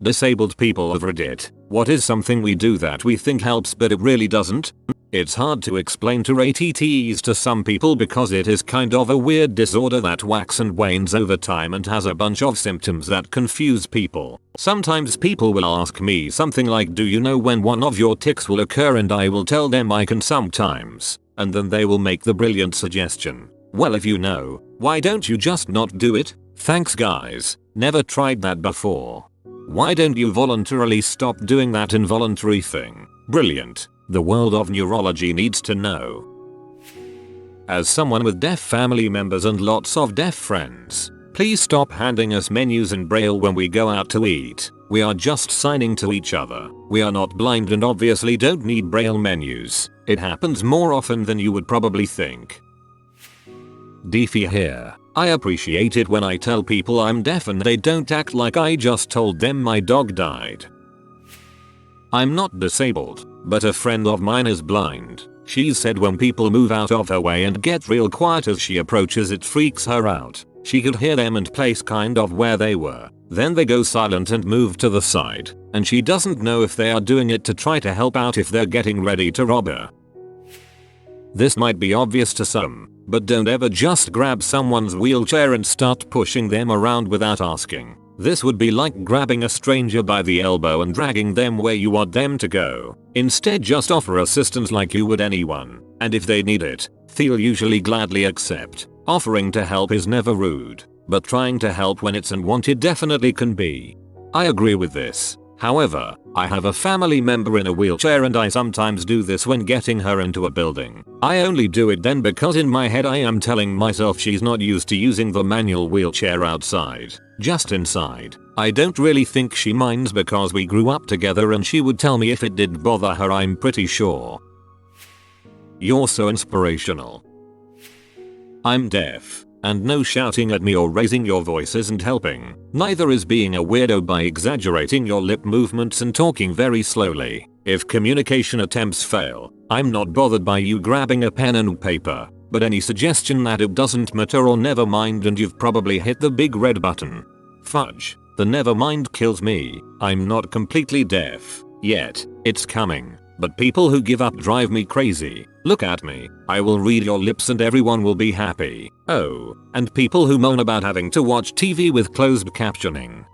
Disabled people of Reddit, what is something we do that we think helps but it really doesn't? It's hard to explain to ATTs to some people because it is kind of a weird disorder that waxes and wanes over time and has a bunch of symptoms that confuse people. Sometimes people will ask me something like, do you know when one of your tics will occur, and I will tell them I can sometimes, and then they will make the brilliant suggestion, well, if you know, why don't you just not do it? Thanks guys, never tried that before. Why don't you voluntarily stop doing that involuntary thing? Brilliant. The world of neurology needs to know. As someone with deaf family members and lots of deaf friends, please stop handing us menus in Braille when we go out to eat. We are just signing to each other. We are not blind and obviously don't need Braille menus. It happens more often than you would probably think. Deefy here. I appreciate it when I tell people I'm deaf and they don't act like I just told them my dog died. I'm not disabled, but a friend of mine is blind. She said when people move out of her way and get real quiet as she approaches, it freaks her out. She could hear them and place kind of where they were. Then they go silent and move to the side, and she doesn't know if they are doing it to try to help out if they're getting ready to rob her. This might be obvious to some, but don't ever just grab someone's wheelchair and start pushing them around without asking. This would be like grabbing a stranger by the elbow and dragging them where you want them to go. Instead, just offer assistance like you would anyone, and if they need it, they'll usually gladly accept. Offering to help is never rude, but trying to help when it's unwanted definitely can be. I agree with this. However, I have a family member in a wheelchair and I sometimes do this when getting her into a building. I only do it then because in my head I am telling myself she's not used to using the manual wheelchair outside, just inside. I don't really think she minds because we grew up together and she would tell me if it did bother her, I'm pretty sure. You're so inspirational. I'm deaf. And no shouting at me or raising your voice isn't helping. Neither is being a weirdo by exaggerating your lip movements and talking very slowly. If communication attempts fail, I'm not bothered by you grabbing a pen and paper, but any suggestion that it doesn't matter or never mind and you've probably hit the big red button. Fudge, the never mind kills me. I'm not completely deaf yet. It's coming. But people who give up drive me crazy. Look at me. I will read your lips and everyone will be happy. Oh, and people who moan about having to watch TV with closed captioning.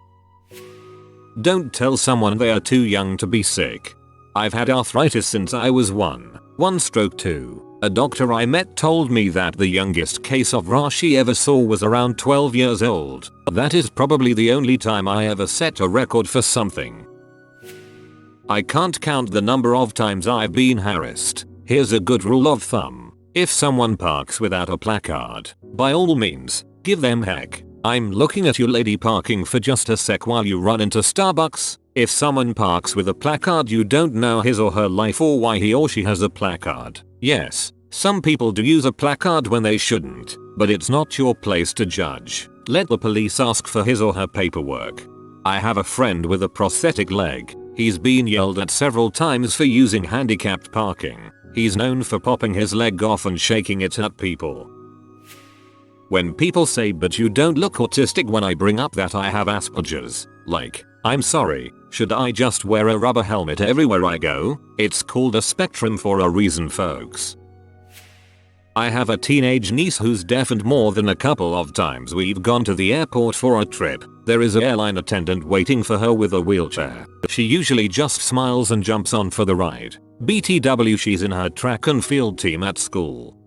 Don't tell someone they are too young to be sick. I've had arthritis since I was one stroke 2. A doctor I met told me that the youngest case of RA she ever saw was around 12 years old. That is probably the only time I ever set a record for something. I can't count the number of times I've been harassed. Here's a good rule of thumb. If someone parks without a placard, by all means, give them heck. I'm looking at you lady parking for just a sec while you run into Starbucks. If someone parks with a placard, you don't know his or her life or why he or she has a placard. Yes, some people do use a placard when they shouldn't, but it's not your place to judge. Let the police ask for his or her paperwork. I have a friend with a prosthetic leg. He's been yelled at several times for using handicapped parking. He's known for popping his leg off and shaking it at people. When people say but you don't look autistic when I bring up that I have Asperger's, like, I'm sorry, should I just wear a rubber helmet everywhere I go? It's called a spectrum for a reason, folks. I have a teenage niece who's deaf and more than a couple of times we've gone to the airport for a trip. There is an airline attendant waiting for her with a wheelchair. She usually just smiles and jumps on for the ride. BTW, she's in her track and field team at school.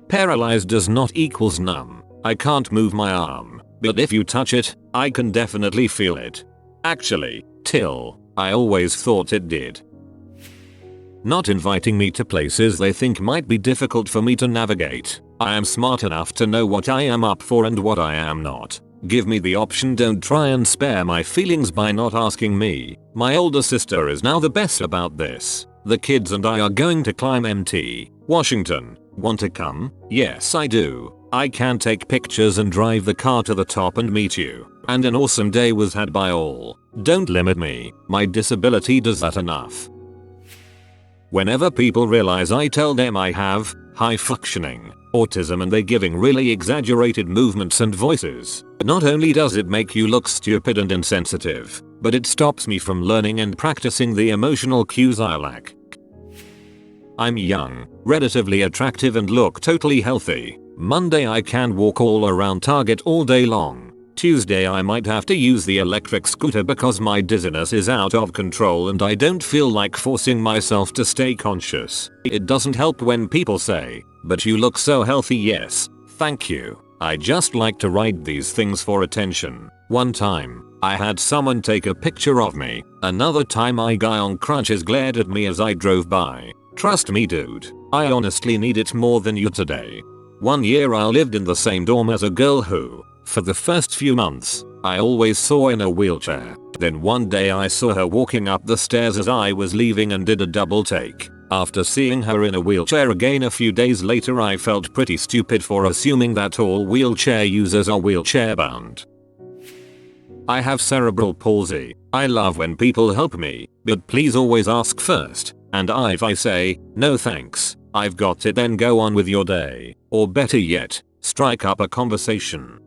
Paralyzed does not equals numb. I can't move my arm, but if you touch it, I can definitely feel it. Actually, till I always thought it did. Not inviting me to places they think might be difficult for me to navigate. I am smart enough to know what I am up for and what I am not. Give me the option, don't try and spare my feelings by not asking me. My older sister is now the best about this. The kids and I are going to climb Mt. Washington. Want to come? Yes, I do. I can take pictures and drive the car to the top and meet you. And an awesome day was had by all. Don't limit me. My disability does that enough. Whenever people realize I tell them I have high functioning, autism, and they giving really exaggerated movements and voices. Not only does it make you look stupid and insensitive, but it stops me from learning and practicing the emotional cues I lack. I'm young, relatively attractive, and look totally healthy. Monday I can walk all around Target all day long. Tuesday I might have to use the electric scooter because my dizziness is out of control and I don't feel like forcing myself to stay conscious. It doesn't help when people say, "But you look so healthy." Yes, thank you. I just like to write these things for attention. One time, I had someone take a picture of me. Another time a guy on crutches glared at me as I drove by. Trust me dude, I honestly need it more than you today. One year I lived in the same dorm as a girl who, for the first few months, I always saw in a wheelchair. Then one day I saw her walking up the stairs as I was leaving and did a double take. After seeing her in a wheelchair again a few days later, I felt pretty stupid for assuming that all wheelchair users are wheelchair bound. I have cerebral palsy. I love when people help me, but please always ask first. And if I say, "No thanks, I've got it," then go on with your day. Or better yet, strike up a conversation.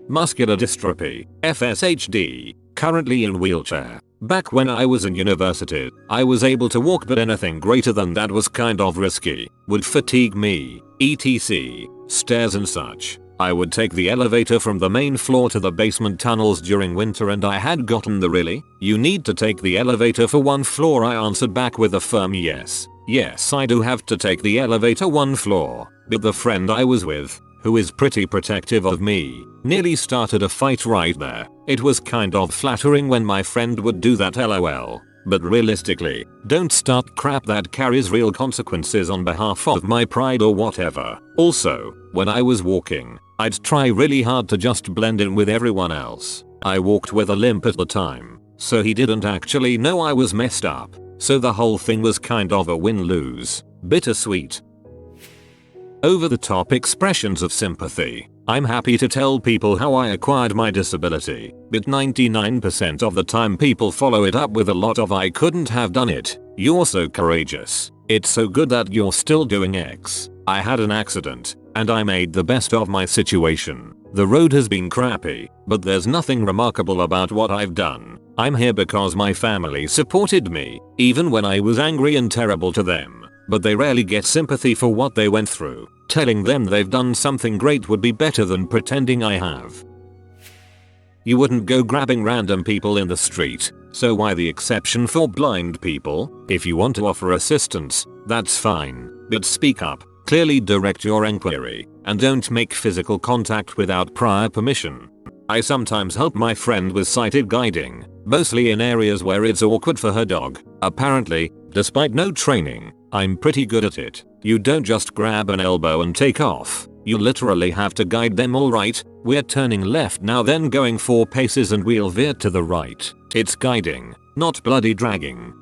Muscular dystrophy, FSHD, currently in wheelchair. Back when I was in university, I was able to walk, but anything greater than that was kind of risky, would fatigue me, etc. Stairs and such. I would take the elevator from the main floor to the basement tunnels during winter, and I had gotten the "Really? You need to take the elevator for one floor?" I answered back with a firm yes. Yes, I do have to take the elevator one floor. But the friend I was with, who is pretty protective of me, nearly started a fight right there. It was kind of flattering when my friend would do that, lol. But realistically, don't start crap that carries real consequences on behalf of my pride or whatever. Also, when I was walking, I'd try really hard to just blend in with everyone else. I walked with a limp at the time, so he didn't actually know I was messed up. So the whole thing was kind of a win-lose. Bittersweet. Over the top expressions of sympathy. I'm happy to tell people how I acquired my disability, but 99% of the time people follow it up with a lot of "I couldn't have done it. You're so courageous. It's so good that you're still doing X. I had an accident, and I made the best of my situation. The road has been crappy, but there's nothing remarkable about what I've done. I'm here because my family supported me, even when I was angry and terrible to them. But they rarely get sympathy for what they went through. Telling them they've done something great would be better than pretending I have. You wouldn't go grabbing random people in the street, so why the exception for blind people? If you want to offer assistance, that's fine, but speak up, clearly direct your inquiry, and don't make physical contact without prior permission. I sometimes help my friend with sighted guiding, mostly in areas where it's awkward for her dog. Apparently, despite no training, I'm pretty good at it. You don't just grab an elbow and take off. You literally have to guide them. "Alright, we're turning left now, then going 4 paces and we'll veer to the right." It's guiding, not bloody dragging.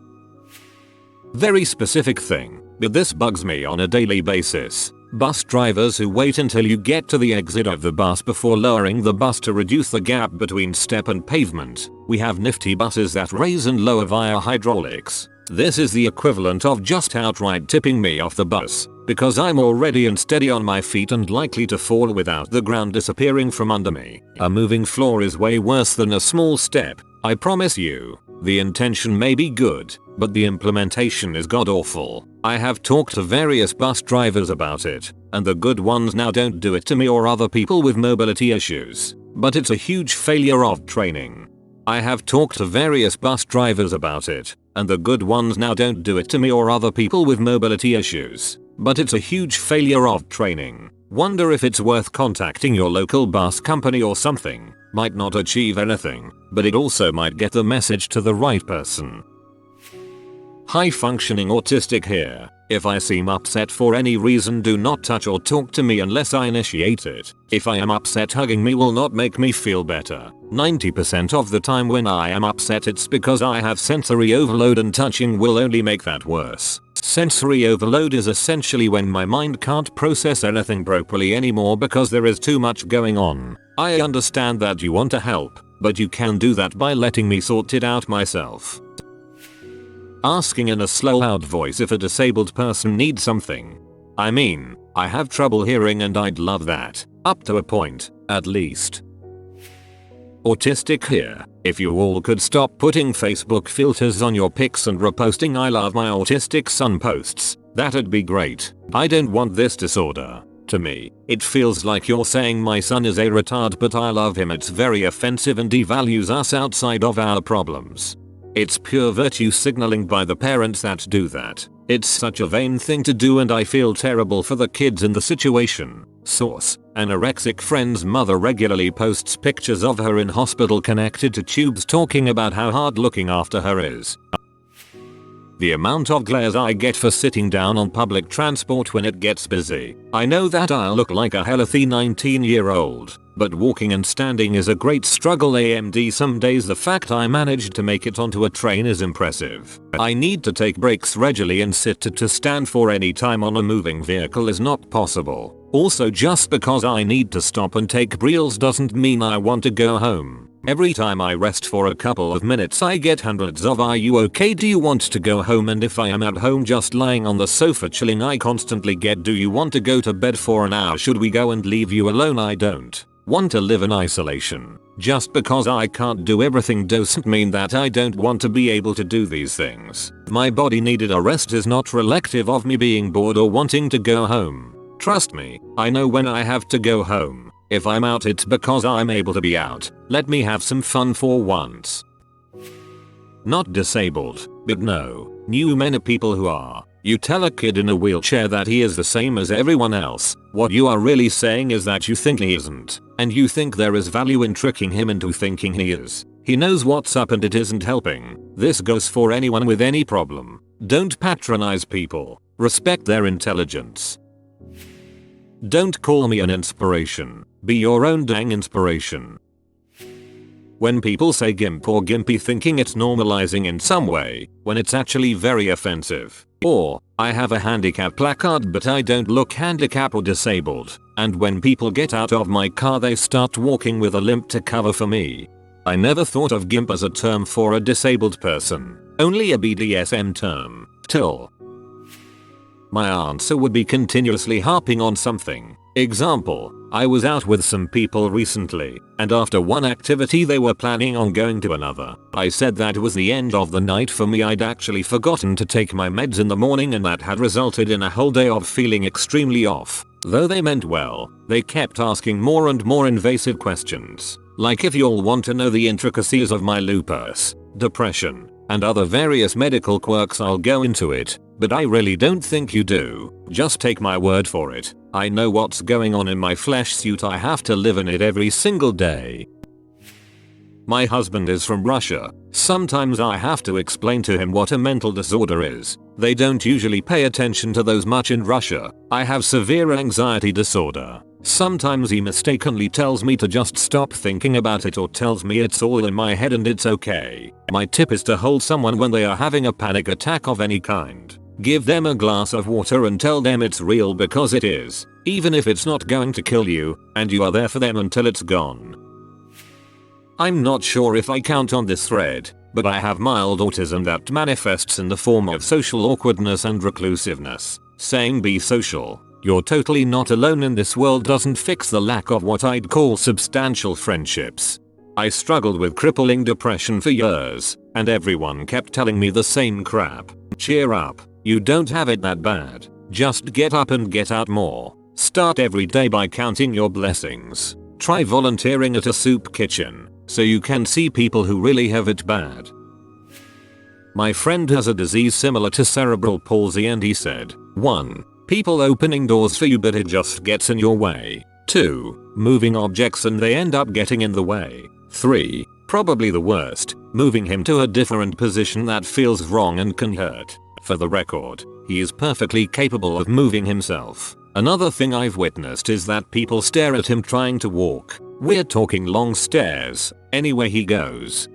Very specific thing, but this bugs me on a daily basis. Bus drivers who wait until you get to the exit of the bus before lowering the bus to reduce the gap between step and pavement. We have nifty buses that raise and lower via hydraulics. This is the equivalent of just outright tipping me off the bus, because I'm already unsteady on my feet and likely to fall without the ground disappearing from under me. A moving floor is way worse than a small step, I promise you. The intention may be good, but the implementation is god-awful. I have talked to various bus drivers about it, and the good ones now don't do it to me or other people with mobility issues. But it's a huge failure of training. I have talked to various bus drivers about it, and the good ones now don't do it to me or other people with mobility issues. But it's a huge failure of training. Wonder if it's worth contacting your local bus company or something. Might not achieve anything, but it also might get the message to the right person. High functioning autistic here. If I seem upset for any reason, do not touch or talk to me unless I initiate it. If I am upset, hugging me will not make me feel better. 90% of the time when I am upset, it's because I have sensory overload, and touching will only make that worse. Sensory overload is essentially when my mind can't process anything properly anymore because there is too much going on. I understand that you want to help, but you can do that by letting me sort it out myself. Asking in a slow, loud voice if a disabled person needs something. I mean, I have trouble hearing and I'd love that. Up to a point, at least. Autistic here. If you all could stop putting Facebook filters on your pics and reposting "I love my autistic son" posts, that'd be great. I don't want this disorder. To me, it feels like you're saying my son is a retard but I love him. It's very offensive and devalues us outside of our problems. It's pure virtue signaling by the parents that do that. It's such a vain thing to do and I feel terrible for the kids in the situation. Source: anorexic friend's mother regularly posts pictures of her in hospital connected to tubes talking about how hard looking after her is. The amount of glares I get for sitting down on public transport when it gets busy. I know that I'll look like a healthy 19-year-old, but walking and standing is a great struggle. AMD some days the fact I managed to make it onto a train is impressive. I need to take breaks regularly and sit to stand for any time on a moving vehicle is not possible. Also, just because I need to stop and take breals doesn't mean I want to go home. Every time I rest for a couple of minutes I get hundreds of "Are you okay? Do you want to go home?" and if I am at home just lying on the sofa chilling I constantly get "Do you want to go to bed for an hour? Should we go and leave you alone?" I don't want to live in isolation. Just because I can't do everything doesn't mean that I don't want to be able to do these things. My body needed a rest is not reflective of me being bored or wanting to go home. Trust me, I know when I have to go home. If I'm out it's because I'm able to be out. Let me have some fun for once. Not disabled, but knew many people who are. You tell a kid in a wheelchair that he is the same as everyone else. What you are really saying is that you think he isn't, and you think there is value in tricking him into thinking he is. He knows what's up and it isn't helping. This goes for anyone with any problem. Don't patronize people. Respect their intelligence. Don't call me an inspiration. Be your own dang inspiration. When people say gimp or gimpy thinking it's normalizing in some way, when it's actually very offensive. Or, I have a handicap placard but I don't look handicapped or disabled. And when people get out of my car they start walking with a limp to cover for me. I never thought of gimp as a term for a disabled person. Only a BDSM term. Till. My answer would be continuously harping on something. Example, I was out with some people recently, and after one activity they were planning on going to another. I said that was the end of the night for me. I'd actually forgotten to take my meds in the morning and that had resulted in a whole day of feeling extremely off. Though they meant well, they kept asking more and more invasive questions. Like if you'll want to know the intricacies of my lupus, depression, and other various medical quirks I'll go into it. But I really don't think you do. Just take my word for it. I know what's going on in my flesh suit. I have to live in it every single day. My husband is from Russia. Sometimes I have to explain to him what a mental disorder is. They don't usually pay attention to those much in Russia. I have severe anxiety disorder. Sometimes he mistakenly tells me to just stop thinking about it or tells me it's all in my head and it's okay. My tip is to hold someone when they are having a panic attack of any kind. Give them a glass of water and tell them it's real because it is. Even if it's not going to kill you, and you are there for them until it's gone. I'm not sure if I count on this thread, but I have mild autism that manifests in the form of social awkwardness and reclusiveness. Saying be social. You're totally not alone in this world doesn't fix the lack of what I'd call substantial friendships. I struggled with crippling depression for years, and everyone kept telling me the same crap. Cheer up, you don't have it that bad. Just get up and get out more. Start every day by counting your blessings. Try volunteering at a soup kitchen, so you can see people who really have it bad. My friend has a disease similar to cerebral palsy and he said, 1. People opening doors for you but it just gets in your way. 2. Moving objects and they end up getting in the way. 3. Probably the worst, moving him to a different position that feels wrong and can hurt. For the record, he is perfectly capable of moving himself. Another thing I've witnessed is that people stare at him trying to walk. We're talking long stares, anywhere he goes.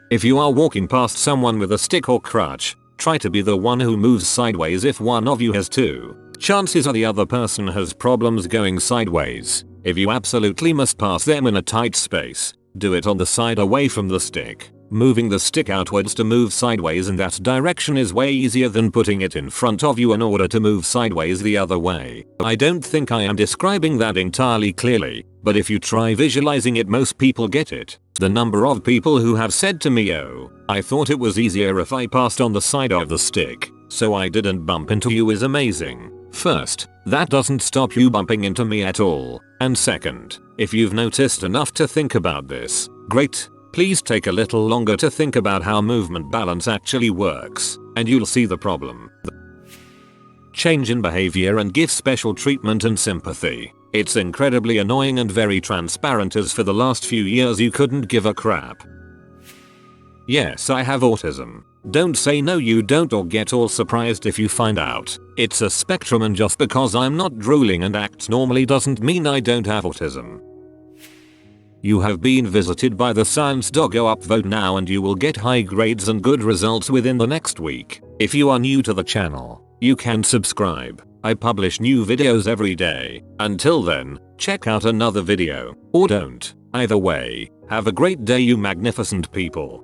If you are walking past someone with a stick or crutch, try to be the one who moves sideways if one of you has to. Chances are the other person has problems going sideways. If you absolutely must pass them in a tight space, do it on the side away from the stick. Moving the stick outwards to move sideways in that direction is way easier than putting it in front of you in order to move sideways the other way. I don't think I am describing that entirely clearly, but if you try visualizing it, most people get it. The number of people who have said to me, "Oh, I thought it was easier if I passed on the side of the stick, so I didn't bump into you," is amazing. First, that doesn't stop you bumping into me at all. And second, if you've noticed enough to think about this, great. Please take a little longer to think about how movement balance actually works, and you'll see the problem. Change in behavior and give special treatment and sympathy. It's incredibly annoying and very transparent, as for the last few years you couldn't give a crap. Yes, I have autism. Don't say no you don't, or get all surprised if you find out. It's a spectrum, and just because I'm not drooling and act normally doesn't mean I don't have autism. You have been visited by the science dog. Go upvote now and you will get high grades and good results within the next week. If you are new to the channel, you can subscribe. I publish new videos every day. Until then, check out another video, or don't. Either way, have a great day you magnificent people.